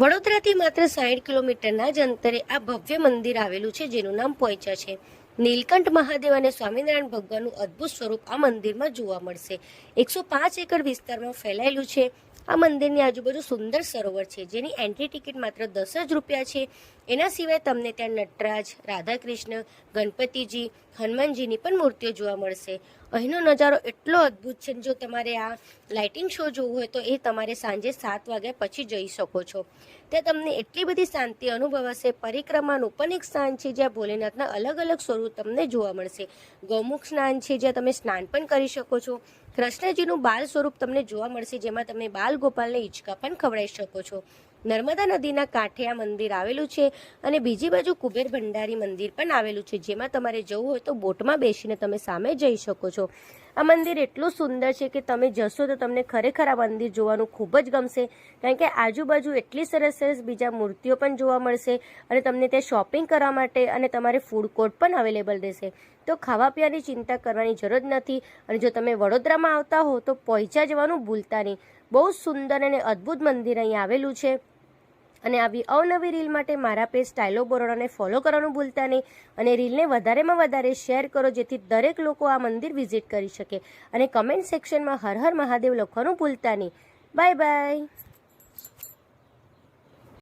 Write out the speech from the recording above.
વડોદરાથી માત્ર 60 કિલોમીટરના જ અંતરે આ ભવ્ય મંદિર આવેલું છે, જેનું નામ પોઈચા છે. નીલકંઠ મહાદેવ અને સ્વામિનારાયણ ભગવાનનું અદ્ભુત સ્વરૂપ આ મંદિરમાં જોવા મળશે. 105 એકર વિસ્તારમાં ફેલાયેલું છે. આ મંદિરની આજુબાજુ સુંદર સરોવર છે, જેની એન્ટ્રી ટિકિટ માત્ર 10 જ રૂપિયા છે. એના સિવાય તમને ત્યાં નટરાજ, રાધાકૃષ્ણ, ગણપતિજી, હનુમાનજીની પણ મૂર્તિઓ જોવા મળશે. અહીંનો નજારો એટલો અદ્ભુત છે. જો તમારે આ લાઇટિંગ શો જોવો હોય તો એ તમારે સાંજે 7 વાગ્યા પછી જઈ શકો છો. ત્યાં તમને એટલી બધી શાંતિ અનુભવાશે. પરિક્રમાનું પણ એક સ્થાન છે, જ્યાં ભોલેનાથના અલગ અલગ સ્વરૂપ તમને જોવા મળશે. ગૌમુખ સ્નાન છે, જ્યાં તમે સ્નાન પણ કરી શકો છો. કૃષ્ણજીનું બાલ સ્વરૂપ તમને જોવા મળશે, જેમાં તમે બાલ ગોપાલને હિંચકા પણ ખવડાવી શકો છો. નર્મદા નદીના કાંઠે આ મંદિર આવેલું છે અને બીજી બાજુ કુબેર ભંડારી મંદિર પણ આવેલું છે, જેમાં તમારે જવું હોય તો બોટમાં બેસીને તમે સામે જઈ શકો છો. આ મંદિર એટલું સુંદર છે કે તમે જશો તો તમને ખરેખર આ મંદિર જોવાનું ખૂબ જ ગમશે, કારણ કે આજુબાજુ એટલી સરસ સરસ બીજા મૂર્તિઓ પણ જોવા મળશે અને તમને ત્યાં શોપિંગ કરવા માટે અને તમારે ફૂડ કોર્ટ પણ અવેલેબલ રહેશે. તો ખાવા પીવાની ચિંતા કરવાની જરૂર નથી. અને જો તમે વડોદરામાં આવતા હો તો પોઈચા જવાનું ભૂલતા નહીં. બહુ સુંદર અને અદ્ભુત મંદિર અહીં આવેલું છે. અને આવી અવનવી રીલ માટે મારા પેજ સ્ટાઇલો બરોડાને ફોલો કરવાનું ભૂલતા નહીં. અને રીલને વધારેમાં વધારે શેર કરો, જેથી દરેક લોકો આ મંદિર વિઝિટ કરી શકે. અને કમેન્ટ સેક્શનમાં હર હર મહાદેવ લખવાનું ભૂલતા નહીં. Bye bye.